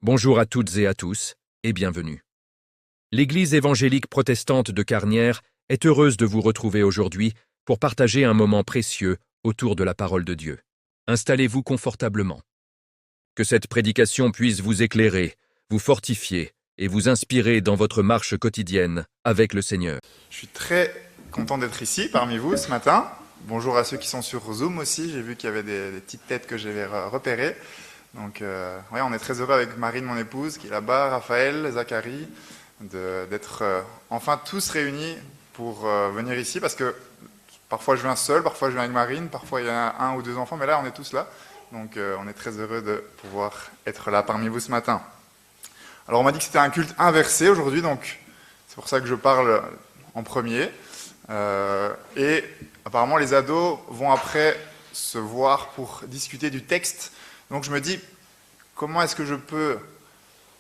Bonjour à toutes et à tous, et bienvenue. L'Église évangélique protestante de Carnières est heureuse de vous retrouver aujourd'hui pour partager un moment précieux autour de la parole de Dieu. Installez-vous confortablement. Que cette prédication puisse vous éclairer, vous fortifier et vous inspirer dans votre marche quotidienne avec le Seigneur. Je suis très content d'être ici parmi vous ce matin. Bonjour à ceux qui sont sur Zoom aussi, j'ai vu qu'il y avait des petites têtes que j'avais repérées. Donc ouais, on est très heureux avec Marine, mon épouse, qui est là-bas, Raphaël, Zacharie, d'être enfin tous réunis pour venir ici, parce que parfois je viens seul, parfois je viens avec Marine, parfois il y a un ou deux enfants, mais là on est tous là. Donc on est très heureux de pouvoir être là parmi vous ce matin. Alors on m'a dit que c'était un culte inversé aujourd'hui, donc c'est pour ça que je parle en premier. Et apparemment les ados vont après se voir pour discuter du texte. Donc je me dis, comment est-ce que je peux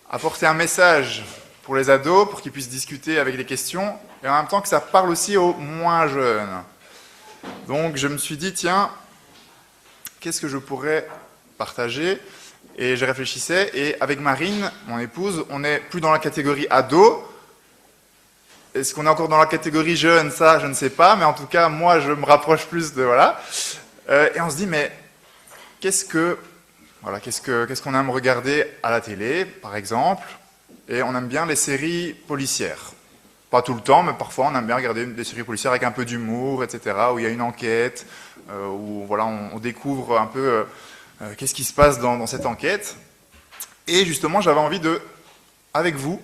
apporter un message pour les ados, pour qu'ils puissent discuter avec des questions, et en même temps que ça parle aussi aux moins jeunes. Donc je me suis dit, tiens, qu'est-ce que je pourrais partager? Et je réfléchissais, et avec Marine, mon épouse, on n'est plus dans la catégorie ado. Est-ce qu'on est encore dans la catégorie jeune? Ça, je ne sais pas, mais en tout cas, moi, je me rapproche plus de... Voilà. Et on se dit, mais qu'est-ce qu'on aime regarder à la télé, par exemple? Et on aime bien les séries policières. Pas tout le temps, mais parfois on aime bien regarder des séries policières avec un peu d'humour, etc., où il y a une enquête, où voilà, on découvre un peu qu'est-ce qui se passe dans cette enquête. Et justement, j'avais envie de, avec vous,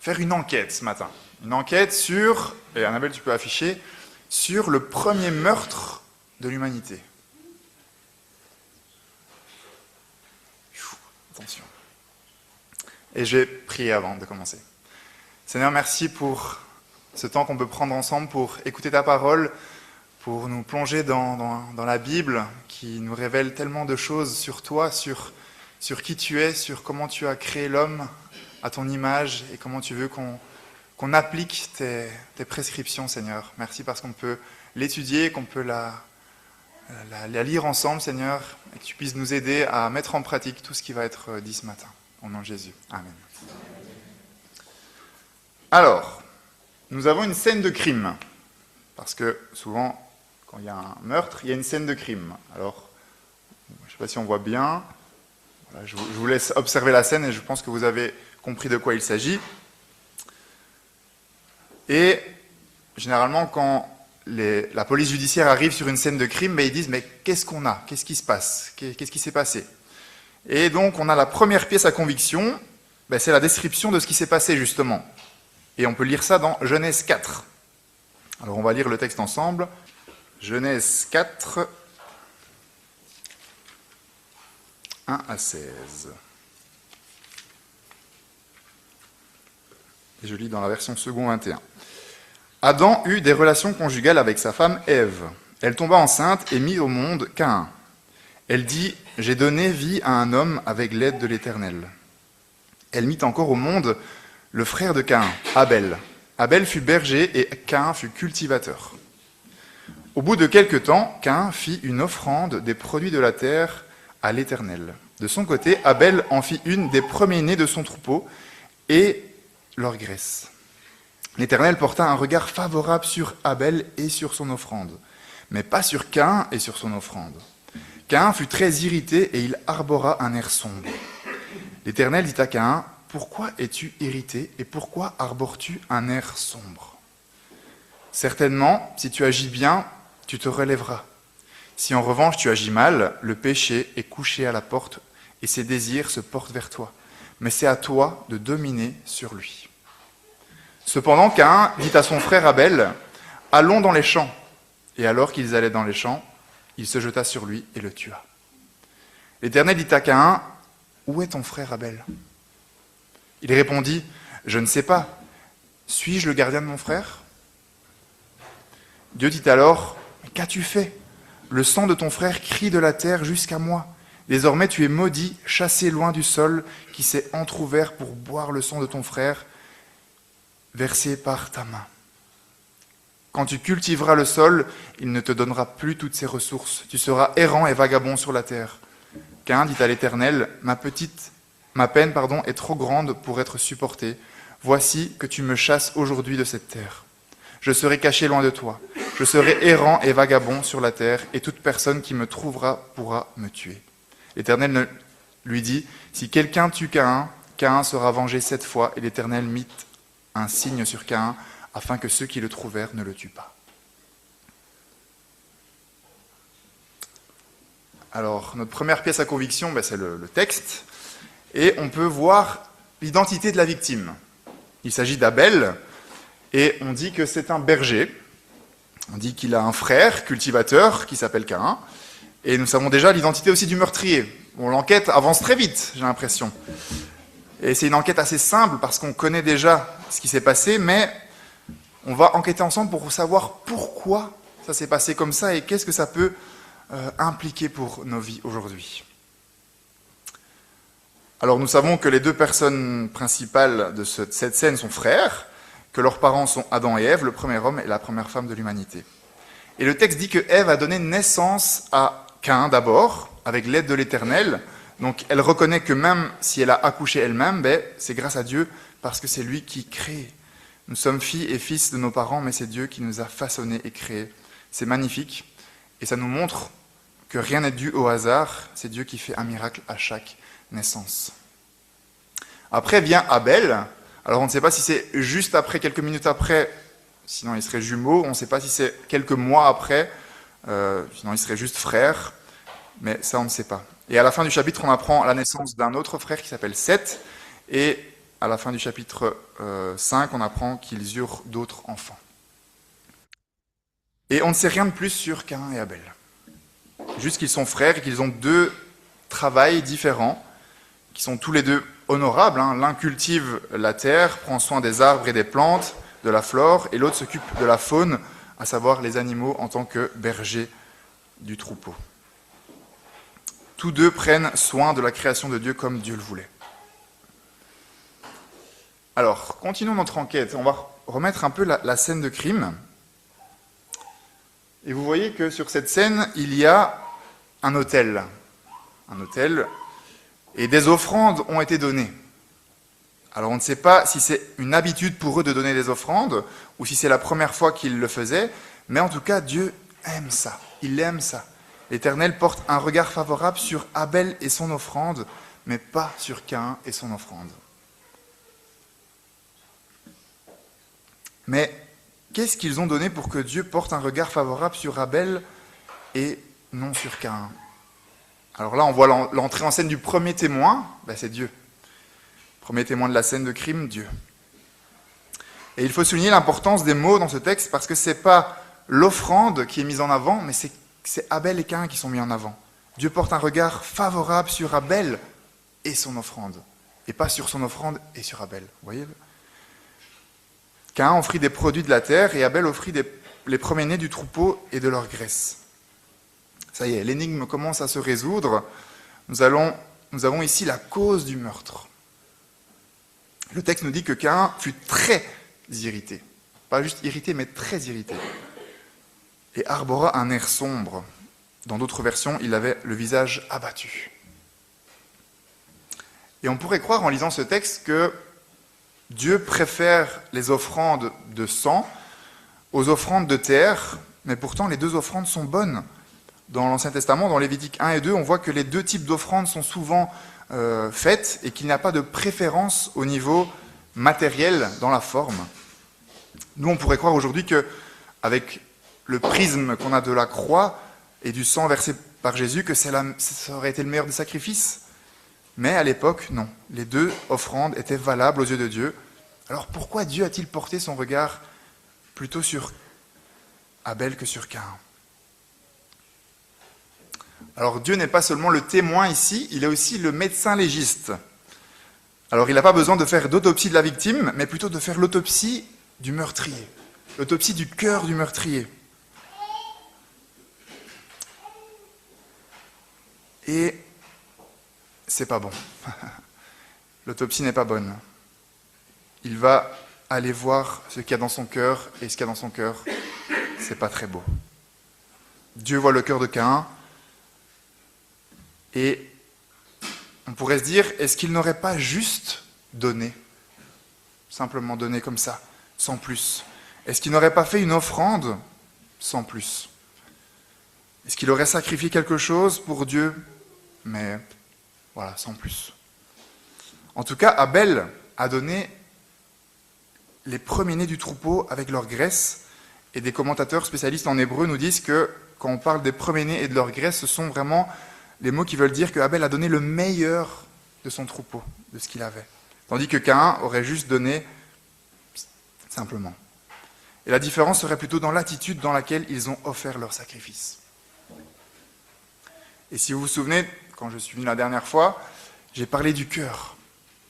faire une enquête ce matin. Une enquête sur, et Annabelle, tu peux afficher, sur le premier meurtre de l'humanité. Attention. Et je vais prier avant de commencer. Seigneur, merci pour ce temps qu'on peut prendre ensemble pour écouter ta parole, pour nous plonger dans la Bible qui nous révèle tellement de choses sur toi, sur qui tu es, sur comment tu as créé l'homme à ton image et comment tu veux qu'on applique tes prescriptions, Seigneur. Merci parce qu'on peut l'étudier, qu'on peut la lire ensemble, Seigneur, et que tu puisses nous aider à mettre en pratique tout ce qui va être dit ce matin. Au nom de Jésus. Amen. Alors, nous avons une scène de crime, parce que souvent, quand il y a un meurtre, il y a une scène de crime. Alors, je ne sais pas si on voit bien. Voilà, je vous laisse observer la scène et je pense que vous avez compris de quoi il s'agit. Et généralement, quand la police judiciaire arrive sur une scène de crime, ils disent « mais qu'est-ce qu'on a? Qu'est-ce qui se passe? Qu'est-ce qui s'est passé ?» Et donc on a la première pièce à conviction, c'est la description de ce qui s'est passé justement. Et on peut lire ça dans Genèse 4. Alors on va lire le texte ensemble. Genèse 4, 1 à 16. Et je lis dans la version second 21. Adam eut des relations conjugales avec sa femme Ève. Elle tomba enceinte et mit au monde Caïn. Elle dit « J'ai donné vie à un homme avec l'aide de l'Éternel. » Elle mit encore au monde le frère de Caïn, Abel. Abel fut berger et Caïn fut cultivateur. Au bout de quelque temps, Caïn fit une offrande des produits de la terre à l'Éternel. De son côté, Abel en fit une des premiers-nés de son troupeau et leur graisse. L'Éternel porta un regard favorable sur Abel et sur son offrande, mais pas sur Caïn et sur son offrande. Caïn fut très irrité et il arbora un air sombre. L'Éternel dit à Caïn, « Pourquoi es-tu irrité et pourquoi arbores-tu un air sombre? Certainement, si tu agis bien, tu te relèveras. Si en revanche tu agis mal, le péché est couché à la porte et ses désirs se portent vers toi. Mais c'est à toi de dominer sur lui. » Cependant, Caïn dit à son frère Abel, « Allons dans les champs. » Et alors qu'ils allaient dans les champs, il se jeta sur lui et le tua. L'Éternel dit à Caïn, « Où est ton frère Abel ?» Il répondit, « Je ne sais pas. Suis-je le gardien de mon frère ?» Dieu dit alors, « Qu'as-tu fait? Le sang de ton frère crie de la terre jusqu'à moi. Désormais tu es maudit, chassé loin du sol, qui s'est entrouvert pour boire le sang de ton frère, versé par ta main. Quand tu cultiveras le sol, il ne te donnera plus toutes ses ressources. Tu seras errant et vagabond sur la terre. Caïn dit à l'Éternel, « Ma petite ma peine, est trop grande pour être supportée. Voici que tu me chasses aujourd'hui de cette terre. Je serai caché loin de toi. Je serai errant et vagabond sur la terre, et toute personne qui me trouvera pourra me tuer. L'Éternel lui dit, si quelqu'un tue Caïn, Caïn sera vengé 7 fois, et l'Éternel mit un signe sur Caïn, afin que ceux qui le trouvèrent ne le tuent pas. Alors, notre première pièce à conviction, c'est le texte, et on peut voir l'identité de la victime. Il s'agit d'Abel, et on dit que c'est un berger. On dit qu'il a un frère cultivateur qui s'appelle Caïn, et nous savons déjà l'identité aussi du meurtrier. Bon, l'enquête avance très vite, j'ai l'impression. Et c'est une enquête assez simple, parce qu'on connaît déjà ce qui s'est passé, mais on va enquêter ensemble pour savoir pourquoi ça s'est passé comme ça, et qu'est-ce que ça peut impliqué pour nos vies aujourd'hui. Alors nous savons que les deux personnes principales de cette scène sont frères, que leurs parents sont Adam et Ève, le premier homme et la première femme de l'humanité. Et le texte dit que Ève a donné naissance à Caïn d'abord, avec l'aide de l'Éternel. Donc elle reconnaît que même si elle a accouché elle-même, c'est grâce à Dieu, parce que c'est lui qui crée. Nous sommes filles et fils de nos parents, mais c'est Dieu qui nous a façonnés et créés. C'est magnifique. Et ça nous montre que rien n'est dû au hasard, c'est Dieu qui fait un miracle à chaque naissance. Après vient Abel. Alors on ne sait pas si c'est juste après, quelques minutes après, sinon ils seraient jumeaux, on ne sait pas si c'est quelques mois après, sinon ils seraient juste frères, mais ça on ne sait pas. Et à la fin du chapitre, on apprend la naissance d'un autre frère qui s'appelle Seth, et à la fin du chapitre 5, on apprend qu'ils eurent d'autres enfants. Et on ne sait rien de plus sur Caïn et Abel. Juste qu'ils sont frères et qu'ils ont deux travails différents, qui sont tous les deux honorables. L'un cultive la terre, prend soin des arbres et des plantes, de la flore, et l'autre s'occupe de la faune, à savoir les animaux en tant que berger du troupeau. Tous deux prennent soin de la création de Dieu comme Dieu le voulait. Alors, continuons notre enquête. On va remettre un peu la scène de crime. Et vous voyez que sur cette scène, il y a un autel. Un autel, et des offrandes ont été données. Alors on ne sait pas si c'est une habitude pour eux de donner des offrandes, ou si c'est la première fois qu'ils le faisaient, mais en tout cas, Dieu aime ça. Il aime ça. L'Éternel porte un regard favorable sur Abel et son offrande, mais pas sur Caïn et son offrande. Mais qu'est-ce qu'ils ont donné pour que Dieu porte un regard favorable sur Abel et non sur Caïn? Alors là, on voit l'entrée en scène du premier témoin, c'est Dieu. Premier témoin de la scène de crime, Dieu. Et il faut souligner l'importance des mots dans ce texte, parce que ce n'est pas l'offrande qui est mise en avant, mais c'est Abel et Caïn qui sont mis en avant. Dieu porte un regard favorable sur Abel et son offrande, et pas sur son offrande et sur Abel. Vous voyez ? Caïn offrit des produits de la terre, et Abel offrit les premiers-nés du troupeau et de leur graisse. Ça y est, l'énigme commence à se résoudre. Nous avons ici la cause du meurtre. Le texte nous dit que Caïn fut très irrité. Pas juste irrité, mais très irrité. Et arbora un air sombre. Dans d'autres versions, il avait le visage abattu. Et on pourrait croire en lisant ce texte que Dieu préfère les offrandes de sang aux offrandes de terre, mais pourtant les deux offrandes sont bonnes. Dans l'Ancien Testament, dans Lévitique 1 et 2, on voit que les deux types d'offrandes sont souvent faites et qu'il n'y a pas de préférence au niveau matériel dans la forme. Nous, on pourrait croire aujourd'hui qu'avec le prisme qu'on a de la croix et du sang versé par Jésus, que ça aurait été le meilleur des sacrifices. Mais à l'époque, non. Les deux offrandes étaient valables aux yeux de Dieu. Alors pourquoi Dieu a-t-il porté son regard plutôt sur Abel que sur Caïn ? Alors Dieu n'est pas seulement le témoin ici, il est aussi le médecin légiste. Alors il n'a pas besoin de faire d'autopsie de la victime, mais plutôt de faire l'autopsie du meurtrier, l'autopsie du cœur du meurtrier. Et c'est pas bon. L'autopsie n'est pas bonne. Il va aller voir ce qu'il y a dans son cœur, et ce qu'il y a dans son cœur, c'est pas très beau. Dieu voit le cœur de Caïn, et on pourrait se dire, est-ce qu'il n'aurait pas juste donné, simplement donné comme ça, sans plus? Est-ce qu'il n'aurait pas fait une offrande sans plus? Est-ce qu'il aurait sacrifié quelque chose pour Dieu, mais voilà, sans plus? En tout cas, Abel a donné les premiers-nés du troupeau avec leur graisse, et des commentateurs spécialistes en hébreu nous disent que quand on parle des premiers-nés et de leur graisse, ce sont vraiment les mots qui veulent dire que Abel a donné le meilleur de son troupeau, de ce qu'il avait. Tandis que Caïn aurait juste donné simplement. Et la différence serait plutôt dans l'attitude dans laquelle ils ont offert leur sacrifice. Et si vous vous souvenez, quand je suis venu la dernière fois, j'ai parlé du cœur.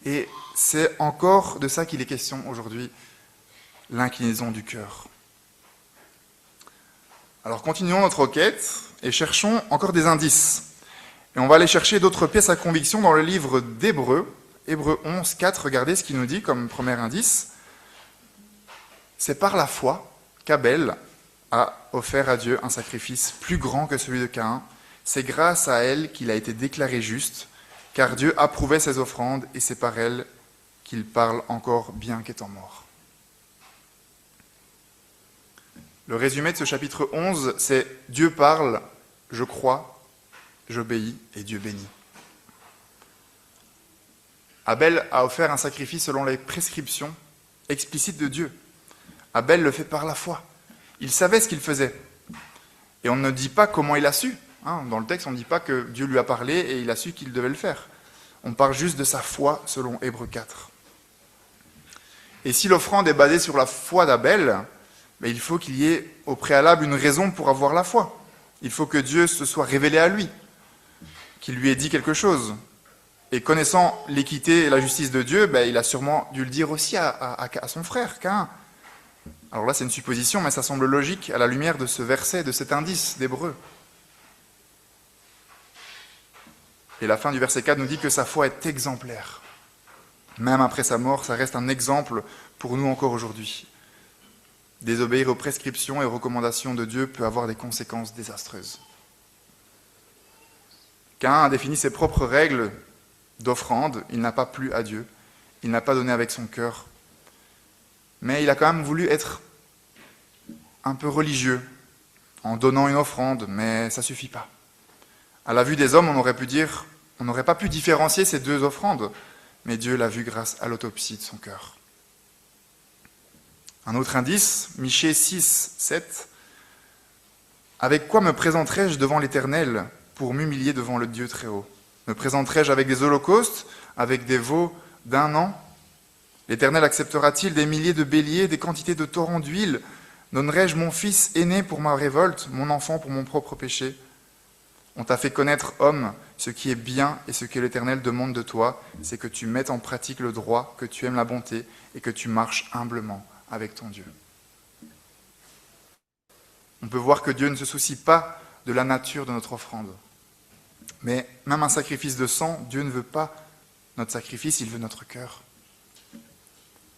Et c'est encore de ça qu'il est question aujourd'hui, l'inclinaison du cœur. Alors continuons notre enquête et cherchons encore des indices. Et on va aller chercher d'autres pièces à conviction dans le livre d'Hébreux, Hébreux 11, 4, regardez ce qu'il nous dit comme premier indice. C'est par la foi qu'Abel a offert à Dieu un sacrifice plus grand que celui de Caïn. C'est grâce à elle qu'il a été déclaré juste, car Dieu approuvait ses offrandes et c'est par elle qu'il parle encore bien qu'étant mort. Le résumé de ce chapitre 11, c'est « Dieu parle, je crois, j'obéis et Dieu bénit ». Abel a offert un sacrifice selon les prescriptions explicites de Dieu. Abel le fait par la foi. Il savait ce qu'il faisait. Et on ne dit pas comment il a su. Dans le texte, on ne dit pas que Dieu lui a parlé et il a su qu'il devait le faire. On parle juste de sa foi selon Hébreux 4. Et si l'offrande est basée sur la foi d'Abel, il faut qu'il y ait au préalable une raison pour avoir la foi. Il faut que Dieu se soit révélé à lui, qu'il lui ait dit quelque chose. Et connaissant l'équité et la justice de Dieu, il a sûrement dû le dire aussi à son frère, Caïn. Alors là, c'est une supposition, mais ça semble logique à la lumière de ce verset, de cet indice d'Hébreux. Et la fin du verset 4 nous dit que sa foi est exemplaire. Même après sa mort, ça reste un exemple pour nous encore aujourd'hui. Désobéir aux prescriptions et aux recommandations de Dieu peut avoir des conséquences désastreuses. Caïn a défini ses propres règles d'offrande, il n'a pas plu à Dieu, il n'a pas donné avec son cœur, mais il a quand même voulu être un peu religieux en donnant une offrande, mais ça ne suffit pas. À la vue des hommes, on n'aurait pas pu différencier ces deux offrandes, mais Dieu l'a vu grâce à l'autopsie de son cœur. Un autre indice, Michée 6, 7. « Avec quoi me présenterai-je devant l'Éternel pour m'humilier devant le Dieu très haut? Me présenterai-je avec des holocaustes, avec des veaux d'1 an? L'Éternel acceptera-t-il des milliers de béliers, des quantités de torrents d'huile? Donnerai-je mon fils aîné pour ma révolte, mon enfant pour mon propre péché? On t'a fait connaître, homme, ce qui est bien et ce que l'Éternel demande de toi, c'est que tu mettes en pratique le droit, que tu aimes la bonté et que tu marches humblement avec ton Dieu. » On peut voir que Dieu ne se soucie pas de la nature de notre offrande. Mais même un sacrifice de sang, Dieu ne veut pas notre sacrifice, il veut notre cœur.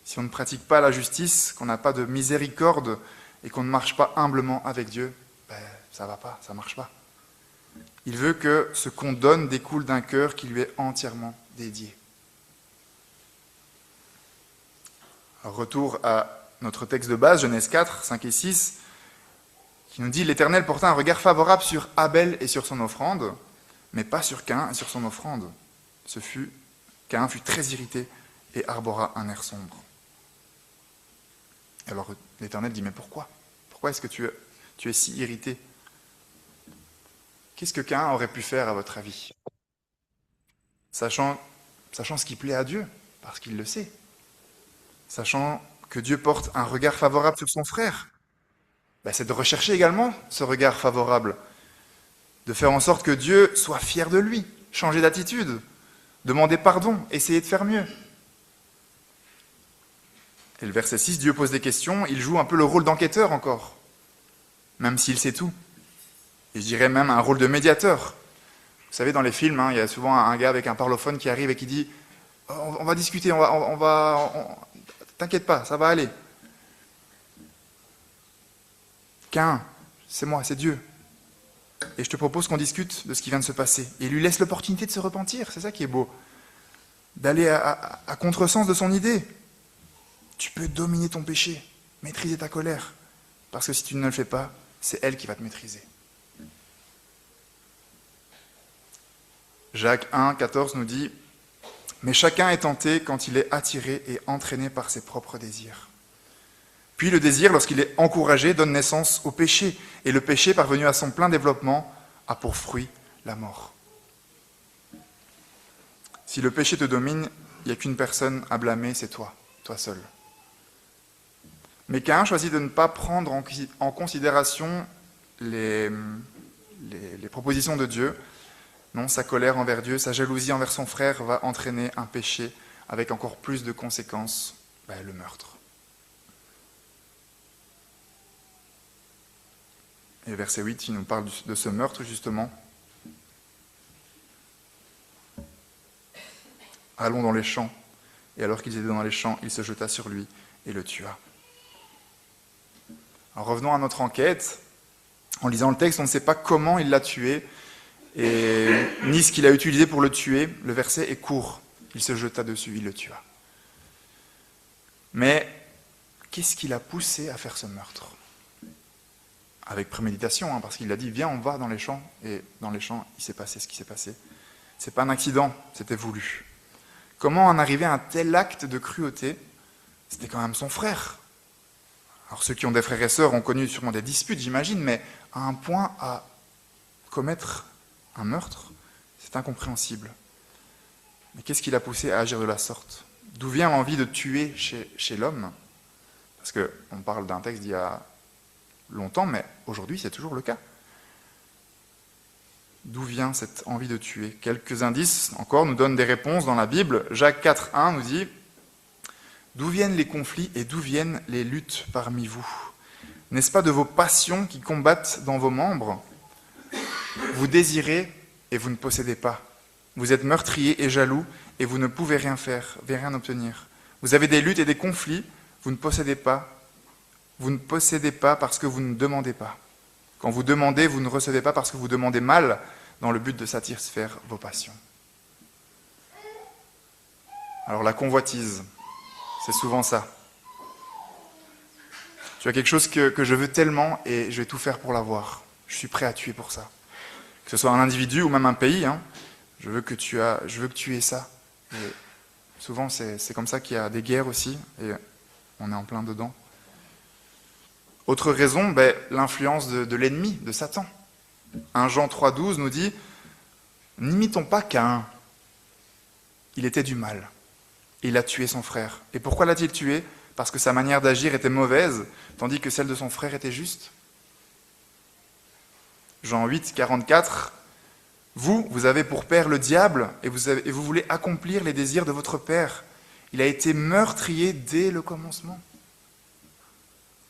Si on ne pratique pas la justice, qu'on n'a pas de miséricorde et qu'on ne marche pas humblement avec Dieu, ça ne va pas, ça ne marche pas. Il veut que ce qu'on donne découle d'un cœur qui lui est entièrement dédié. Alors, retour à notre texte de base, Genèse 4, 5 et 6, qui nous dit « L'Éternel porta un regard favorable sur Abel et sur son offrande, mais pas sur Caïn et sur son offrande. Caïn fut très irrité et arbora un air sombre. » Alors l'Éternel dit « Mais pourquoi? Pourquoi est-ce que tu es si irrité? Qu'est-ce que Caïn aurait pu faire à votre avis? Sachant ce qui plaît à Dieu, parce qu'il le sait. Sachant que Dieu porte un regard favorable sur son frère, c'est de rechercher également ce regard favorable, de faire en sorte que Dieu soit fier de lui, changer d'attitude, demander pardon, essayer de faire mieux. Et le verset 6, Dieu pose des questions, il joue un peu le rôle d'enquêteur encore, même s'il sait tout. Et je dirais même un rôle de médiateur. Vous savez, dans les films, il y a souvent un gars avec un parlophone qui arrive et qui dit « On va discuter, t'inquiète pas, ça va aller. » Caïn, c'est moi, c'est Dieu. et je te propose qu'on discute de ce qui vient de se passer. Et il lui laisse l'opportunité de se repentir, c'est ça qui est beau. D'aller à contresens de son idée. Tu peux dominer ton péché, maîtriser ta colère, parce que si tu ne le fais pas, c'est elle qui va te maîtriser. Jacques 1, 14 nous dit « Mais chacun est tenté quand il est attiré et entraîné par ses propres désirs. Puis le désir, lorsqu'il est encouragé, donne naissance au péché, et le péché, parvenu à son plein développement, a pour fruit la mort. » Si le péché te domine, il n'y a qu'une personne à blâmer, c'est toi seul. Mais Caïn choisit de ne pas prendre en considération les propositions de Dieu. Non, sa colère envers Dieu, sa jalousie envers son frère va entraîner un péché avec encore plus de conséquences, le meurtre. Et verset 8, il nous parle de ce meurtre justement. Allons dans les champs. Et alors qu'ils étaient dans les champs, il se jeta sur lui et le tua. Alors revenons à notre enquête. En lisant le texte, on ne sait pas comment il l'a tué, et ni ce qu'il a utilisé pour le tuer. Le verset est court. Il se jeta dessus, il le tua. Mais qu'est-ce qui l'a poussé à faire ce meurtre? Avec préméditation, parce qu'il a dit « Viens, on va dans les champs ». Et dans les champs, il s'est passé ce qui s'est passé. Ce n'est pas un accident, c'était voulu. Comment en arriver à un tel acte de cruauté? C'était quand même son frère. Alors ceux qui ont des frères et sœurs ont connu sûrement des disputes, j'imagine, mais à un point à commettre un meurtre, c'est incompréhensible. Mais qu'est-ce qui l'a poussé à agir de la sorte? D'où vient l'envie de tuer chez l'homme? Parce qu'on parle d'un texte d'il y a longtemps, mais aujourd'hui c'est toujours le cas. D'où vient cette envie de tuer? Quelques indices encore nous donnent des réponses dans la Bible. Jacques 4, 1 nous dit « D'où viennent les conflits et d'où viennent les luttes parmi vous? N'est-ce pas de vos passions qui combattent dans vos membres? Vous désirez et vous ne possédez pas. Vous êtes meurtriers et jaloux et vous ne pouvez rien faire, rien obtenir. Vous avez des luttes et des conflits, vous ne possédez pas. Vous ne possédez pas parce que vous ne demandez pas. Quand vous demandez, vous ne recevez pas parce que vous demandez mal dans le but de satisfaire vos passions. » Alors la convoitise, c'est souvent ça. Tu as quelque chose que je veux tellement et je vais tout faire pour l'avoir. Je suis prêt à tuer pour ça. Que ce soit un individu ou même un pays, je veux que tu aies ça. Et souvent, c'est comme ça qu'il y a des guerres aussi, et on est en plein dedans. Autre raison, l'influence de l'ennemi, de Satan. 1 Jean 3,12 nous dit « N'imitons pas Caïn. Il était du mal. Il a tué son frère. Et pourquoi l'a-t-il tué? Parce que sa manière d'agir était mauvaise, tandis que celle de son frère était juste. » Jean 8, 44, « Vous avez pour père le diable, et vous voulez accomplir les désirs de votre père. Il a été meurtrier dès le commencement.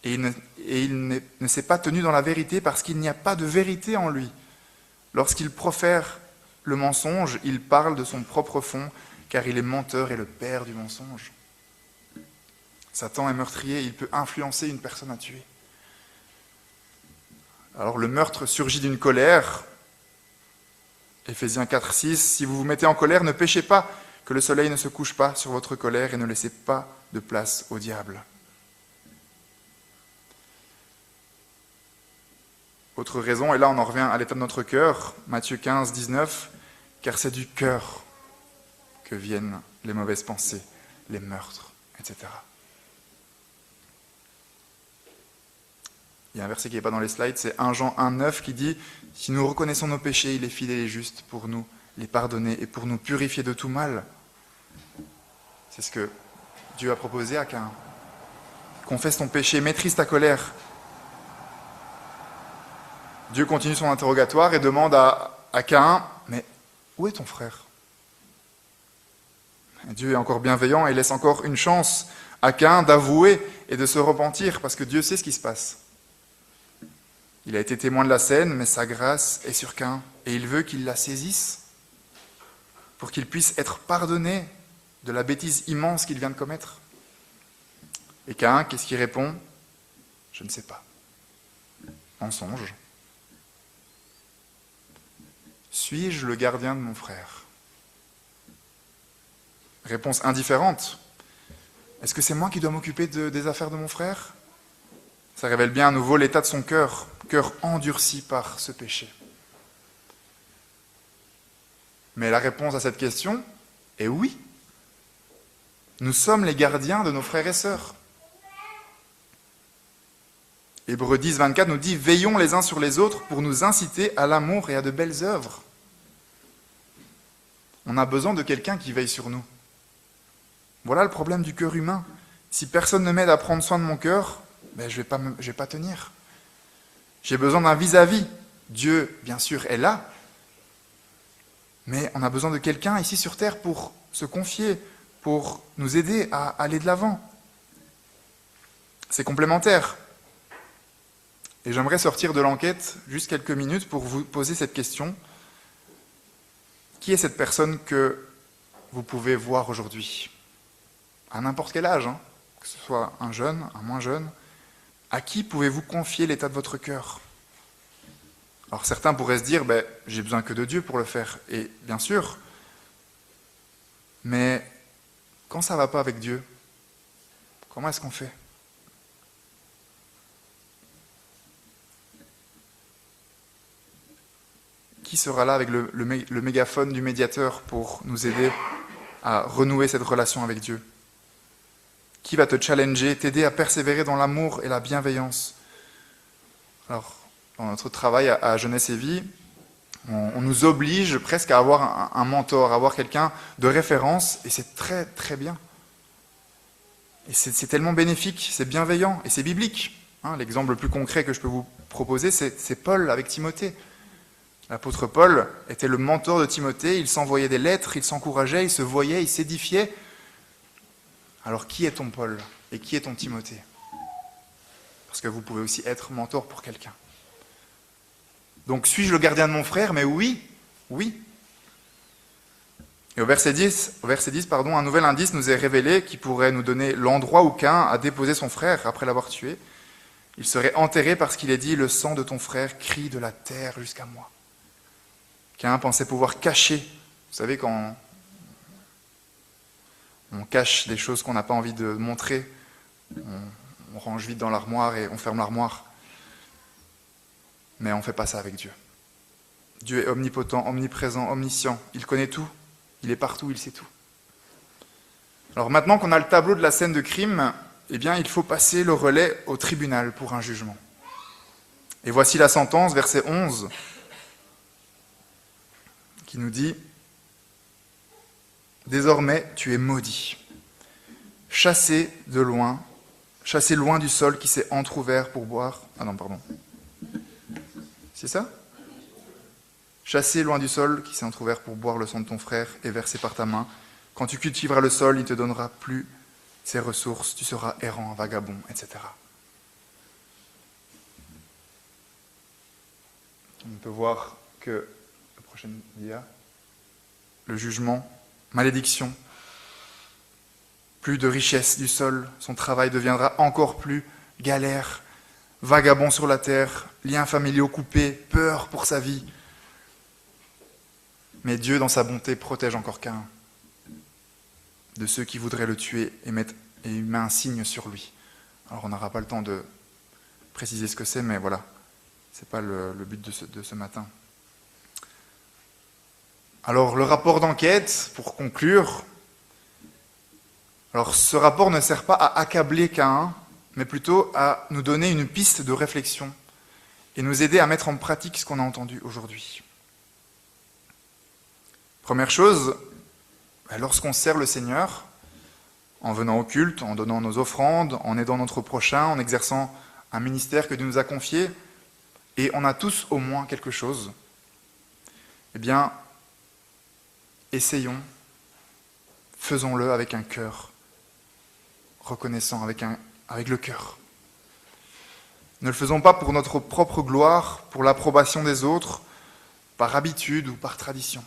Et il ne s'est pas tenu dans la vérité parce qu'il n'y a pas de vérité en lui. Lorsqu'il profère le mensonge, il parle de son propre fond, car il est menteur et le père du mensonge. » Satan est meurtrier, il peut influencer une personne à tuer. Alors le meurtre surgit d'une colère. Éphésiens 4, 6, « Si vous vous mettez en colère, ne péchez pas, que le soleil ne se couche pas sur votre colère et ne laissez pas de place au diable. » Autre raison, et là on en revient à l'état de notre cœur, Matthieu 15, 19, « Car c'est du cœur que viennent les mauvaises pensées, les meurtres, etc. » Il y a un verset qui n'est pas dans les slides, c'est 1 Jean 1, 9 qui dit « Si nous reconnaissons nos péchés, il est fidèle et juste pour nous les pardonner et pour nous purifier de tout mal. » C'est ce que Dieu a proposé à Caïn. Confesse ton péché, maîtrise ta colère. Dieu continue son interrogatoire et demande à Caïn « Mais où est ton frère ?» Dieu est encore bienveillant et laisse encore une chance à Caïn d'avouer et de se repentir parce que Dieu sait ce qui se passe. Il a été témoin de la scène, mais sa grâce est sur Caïn et il veut qu'il la saisisse pour qu'il puisse être pardonné de la bêtise immense qu'il vient de commettre. Et Caïn, qu'est-ce qu'il répond? « Je ne sais pas. » Mensonge. Suis-je le gardien de mon frère? Réponse indifférente. Est-ce que c'est moi qui dois m'occuper des affaires de mon frère? Ça révèle bien à nouveau l'état de son cœur endurci par ce péché. Mais la réponse à cette question est oui. Nous sommes les gardiens de nos frères et sœurs. Hébreux 10, 24 nous dit « Veillons les uns sur les autres pour nous inciter à l'amour et à de belles œuvres. » On a besoin de quelqu'un qui veille sur nous. Voilà le problème du cœur humain. Si personne ne m'aide à prendre soin de mon cœur, ben je vais pas tenir. J'ai besoin d'un vis-à-vis. Dieu, bien sûr, est là. Mais on a besoin de quelqu'un ici sur terre pour se confier, pour nous aider à aller de l'avant. C'est complémentaire. Et j'aimerais sortir de l'enquête juste quelques minutes pour vous poser cette question. Qui est cette personne que vous pouvez voir aujourd'hui? À n'importe quel âge, hein, que ce soit un jeune, un moins jeune. À qui pouvez-vous confier l'état de votre cœur? Alors certains pourraient se dire, j'ai besoin que de Dieu pour le faire. Et bien sûr, mais quand ça ne va pas avec Dieu, comment est-ce qu'on fait? Qui sera là avec le mégaphone du médiateur pour nous aider à renouer cette relation avec Dieu? Qui va te challenger, t'aider à persévérer dans l'amour et la bienveillance? Alors, dans notre travail à Jeunesse et Vie, on nous oblige presque à avoir un mentor, à avoir quelqu'un de référence, et c'est très très bien. Et c'est tellement bénéfique, c'est bienveillant, et c'est biblique. Hein, l'exemple le plus concret que je peux vous proposer, c'est Paul avec Timothée. L'apôtre Paul était le mentor de Timothée, il s'envoyait des lettres, il s'encourageait, il se voyait, il s'édifiait. Alors qui est ton Paul et qui est ton Timothée? Parce que vous pouvez aussi être mentor pour quelqu'un. Donc suis-je le gardien de mon frère? Mais oui, oui. Et au verset 10, un nouvel indice nous est révélé qui pourrait nous donner l'endroit où Caïn a déposé son frère après l'avoir tué. Il serait enterré parce qu'il est dit « Le sang de ton frère crie de la terre jusqu'à moi ». Caïn pensait pouvoir cacher. Vous savez, quand on cache des choses qu'on n'a pas envie de montrer, on range vite dans l'armoire et on ferme l'armoire. Mais on ne fait pas ça avec Dieu. Dieu est omnipotent, omniprésent, omniscient. Il connaît tout. Il est partout, il sait tout. Alors maintenant qu'on a le tableau de la scène de crime, eh bien, il faut passer le relais au tribunal pour un jugement. Et voici la sentence, verset 11, qui nous dit « Désormais, tu es maudit, chassé loin du sol qui s'est entrouvert pour boire... » Ah non, pardon. C'est ça? Chassé loin du sol qui s'est entrouvert pour boire le sang de ton frère et versé par ta main. Quand tu cultiveras le sol, il ne te donnera plus ses ressources, tu seras errant, vagabond, etc. On peut voir que, la prochaine dia, le jugement, malédiction, plus de richesse du sol, son travail deviendra encore plus galère, vagabond sur la terre, liens familiaux coupés, peur pour sa vie. Mais Dieu, dans sa bonté, protège encore Caïn de ceux qui voudraient le tuer et met un signe sur lui. Alors on n'aura pas le temps de préciser ce que c'est, mais voilà, ce n'est pas le but de ce matin. Alors le rapport d'enquête, pour conclure, alors ce rapport ne sert pas à accabler Caïn, mais plutôt à nous donner une piste de réflexion et nous aider à mettre en pratique ce qu'on a entendu aujourd'hui. Première chose, lorsqu'on sert le Seigneur, en venant au culte, en donnant nos offrandes, en aidant notre prochain, en exerçant un ministère que Dieu nous a confié, et on a tous au moins quelque chose, eh bien, essayons, faisons-le avec un cœur reconnaissant, avec le cœur. Ne le faisons pas pour notre propre gloire, pour l'approbation des autres, par habitude ou par tradition.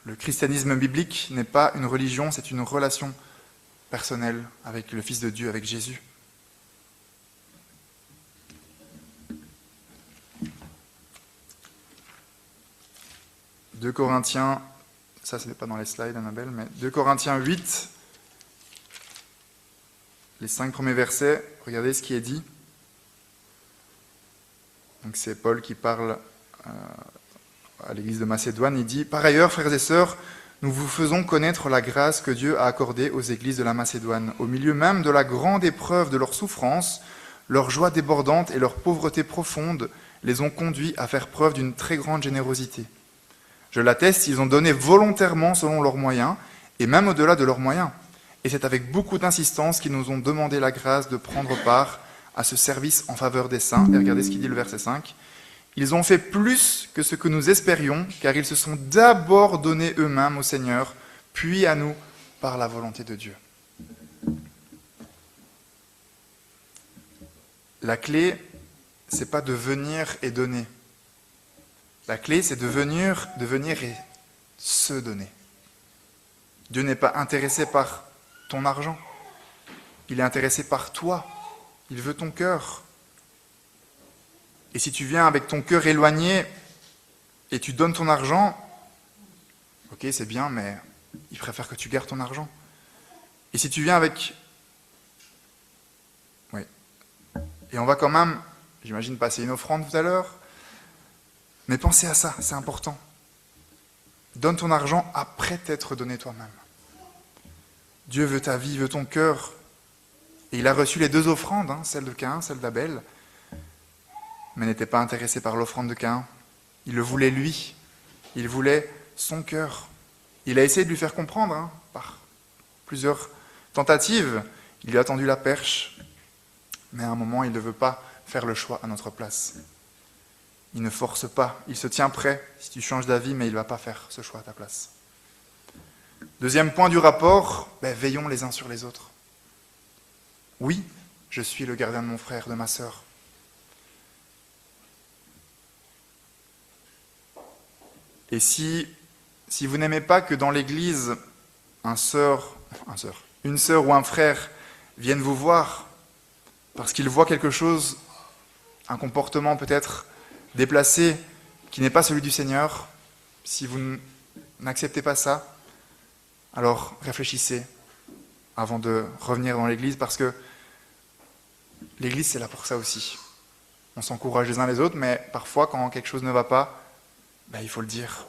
Le christianisme biblique n'est pas une religion, c'est une relation personnelle avec le Fils de Dieu, avec Jésus. 2 Corinthiens, ça ce n'est pas dans les slides Annabelle, mais 2 Corinthiens 8, les 5 premiers versets, regardez ce qui est dit. Donc c'est Paul qui parle à l'église de Macédoine, il dit « Par ailleurs, frères et sœurs, nous vous faisons connaître la grâce que Dieu a accordée aux églises de la Macédoine. Au milieu même de la grande épreuve de leur souffrance, leur joie débordante et leur pauvreté profonde les ont conduits à faire preuve d'une très grande générosité. Je l'atteste, ils ont donné volontairement selon leurs moyens, et même au-delà de leurs moyens. Et c'est avec beaucoup d'insistance qu'ils nous ont demandé la grâce de prendre part à ce service en faveur des saints. » Et regardez ce qu'il dit le verset 5. « Ils ont fait plus que ce que nous espérions, car ils se sont d'abord donnés eux-mêmes au Seigneur, puis à nous par la volonté de Dieu. » La clé, c'est pas de venir et donner. La clé, c'est de venir et se donner. Dieu n'est pas intéressé par ton argent. Il est intéressé par toi. Il veut ton cœur. Et si tu viens avec ton cœur éloigné et tu donnes ton argent, ok, c'est bien, mais il préfère que tu gardes ton argent. Et si tu viens avec... Oui. Et on va quand même, j'imagine, passer une offrande tout à l'heure. Mais pensez à ça, c'est important. Donne ton argent après t'être donné toi-même. Dieu veut ta vie, veut ton cœur. Et il a reçu les 2 offrandes, celle de Caïn, celle d'Abel, mais n'était pas intéressé par l'offrande de Caïn. Il le voulait lui. Il voulait son cœur. Il a essayé de lui faire comprendre, par plusieurs tentatives. Il lui a tendu la perche, mais à un moment, il ne veut pas faire le choix à notre place. Il ne force pas, il se tient prêt si tu changes d'avis, mais il ne va pas faire ce choix à ta place. Deuxième point du rapport, veillons les uns sur les autres. Oui, je suis le gardien de mon frère, de ma sœur. Et si vous n'aimez pas que dans l'église, une sœur ou un frère viennent vous voir parce qu'ils voient quelque chose, un comportement peut-être déplacé qui n'est pas celui du Seigneur, si vous n'acceptez pas ça, alors réfléchissez avant de revenir dans l'église, parce que l'église c'est là pour ça aussi. On s'encourage les uns les autres, mais parfois quand quelque chose ne va pas, il faut le dire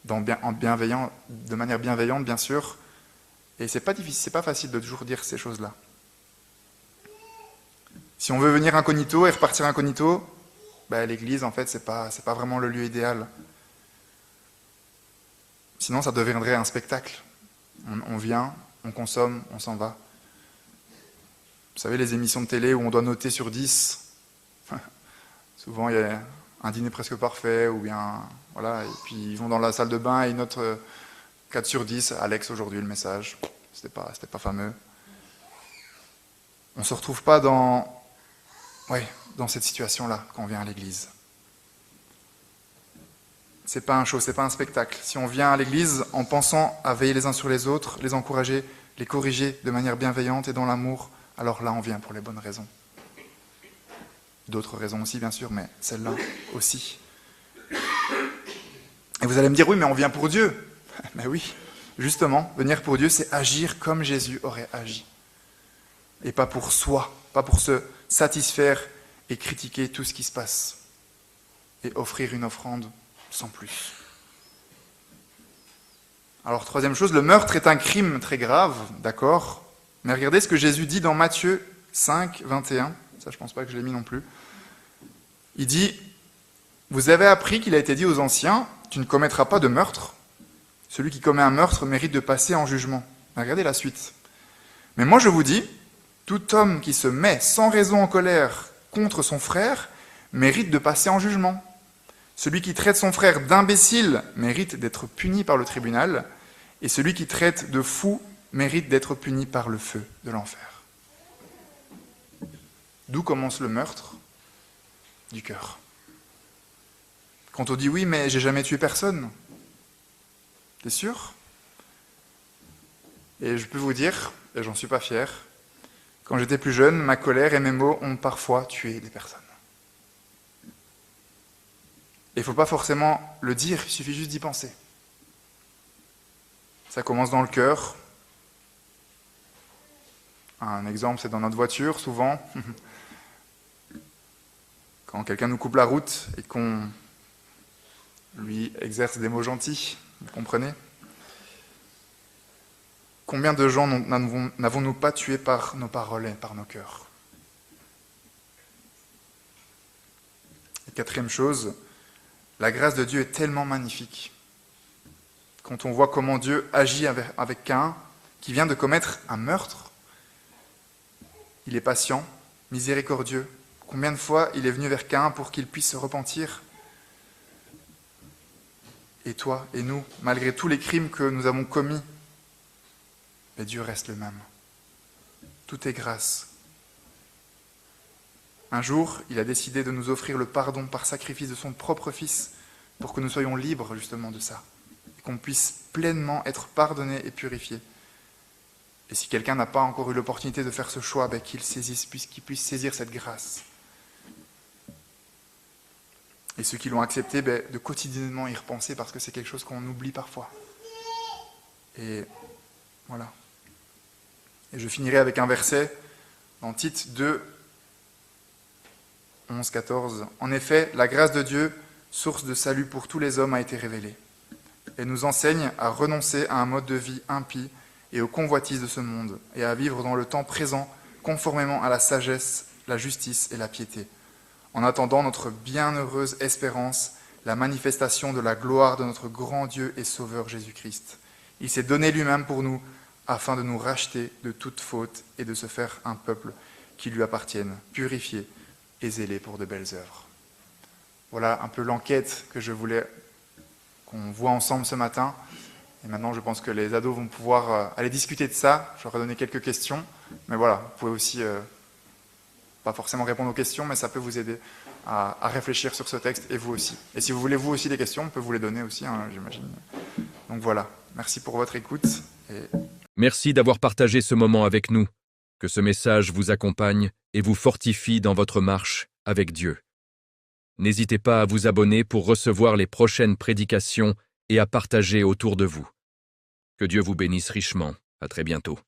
de manière bienveillante, bien sûr. Et c'est pas difficile, c'est pas facile de toujours dire ces choses-là. Si on veut venir incognito et repartir incognito, l'église, en fait, c'est pas vraiment le lieu idéal. Sinon, ça deviendrait un spectacle. On vient, on consomme, on s'en va. Vous savez, les émissions de télé où on doit noter sur 10, souvent il y a un dîner presque parfait, ou bien, voilà, et puis ils vont dans la salle de bain et ils notent 4 sur 10, Alex aujourd'hui le message, c'était pas fameux. On ne se retrouve pas dans cette situation-là quand on vient à l'église. C'est pas un show, c'est pas un spectacle. Si on vient à l'église en pensant à veiller les uns sur les autres, les encourager, les corriger de manière bienveillante et dans l'amour, alors là on vient pour les bonnes raisons. D'autres raisons aussi, bien sûr, mais celle-là aussi. Et vous allez me dire, oui, mais on vient pour Dieu. Mais oui, justement, venir pour Dieu, c'est agir comme Jésus aurait agi. Et pas pour soi, pas pour se satisfaire et critiquer tout ce qui se passe. Et offrir une offrande sans plus. Alors, troisième chose, le meurtre est un crime très grave, d'accord, mais regardez ce que Jésus dit dans Matthieu 5, 21. Ça, je ne pense pas que je l'ai mis non plus. Il dit, « Vous avez appris qu'il a été dit aux anciens, tu ne commettras pas de meurtre. Celui qui commet un meurtre mérite de passer en jugement. » Regardez la suite. « Mais moi je vous dis, tout homme qui se met sans raison en colère contre son frère mérite de passer en jugement. Celui qui traite son frère d'imbécile mérite d'être puni par le tribunal, et celui qui traite de fou mérite d'être puni par le feu de l'enfer. » D'où commence le meurtre? Du cœur. Quand on dit oui, mais j'ai jamais tué personne. T'es sûr? Et je peux vous dire, et j'en suis pas fier, quand j'étais plus jeune, ma colère et mes mots ont parfois tué des personnes. Et il ne faut pas forcément le dire, il suffit juste d'y penser. Ça commence dans le cœur. Un exemple, c'est dans notre voiture, souvent. Quand quelqu'un nous coupe la route et qu'on lui exerce des mots gentils, vous comprenez? Combien de gens n'avons-nous pas tués par nos paroles et par nos cœurs? Et quatrième chose, la grâce de Dieu est tellement magnifique. Quand on voit comment Dieu agit avec Caïn, qui vient de commettre un meurtre, il est patient, miséricordieux. Combien de fois il est venu vers Caïn pour qu'il puisse se repentir? Et toi et nous, malgré tous les crimes que nous avons commis, mais Dieu reste le même. Tout est grâce. Un jour, il a décidé de nous offrir le pardon par sacrifice de son propre Fils, pour que nous soyons libres justement de ça, et qu'on puisse pleinement être pardonnés et purifiés. Et si quelqu'un n'a pas encore eu l'opportunité de faire ce choix, qu'il saisisse, qu'il puisse saisir cette grâce. Et ceux qui l'ont accepté, de quotidiennement y repenser, parce que c'est quelque chose qu'on oublie parfois. Et voilà. Et je finirai avec un verset dans Tite 2, 11, 14. En effet, la grâce de Dieu, source de salut pour tous les hommes, a été révélée. Elle nous enseigne à renoncer à un mode de vie impie et aux convoitises de ce monde, et à vivre dans le temps présent conformément à la sagesse, la justice et la piété, en attendant notre bienheureuse espérance, la manifestation de la gloire de notre grand Dieu et Sauveur Jésus-Christ. Il s'est donné lui-même pour nous, afin de nous racheter de toute faute et de se faire un peuple qui lui appartienne, purifié et zélé pour de belles œuvres. Voilà un peu l'enquête que je voulais qu'on voit ensemble ce matin. Et maintenant, je pense que les ados vont pouvoir aller discuter de ça. Je leur ai donné quelques questions. Mais voilà, vous pouvez aussi, pas forcément répondre aux questions, mais ça peut vous aider à réfléchir sur ce texte, et vous aussi. Et si vous voulez vous aussi des questions, on peut vous les donner aussi, j'imagine. Donc voilà, merci pour votre écoute. Merci d'avoir partagé ce moment avec nous. Que ce message vous accompagne et vous fortifie dans votre marche avec Dieu. N'hésitez pas à vous abonner pour recevoir les prochaines prédications et à partager autour de vous. Que Dieu vous bénisse richement. À très bientôt.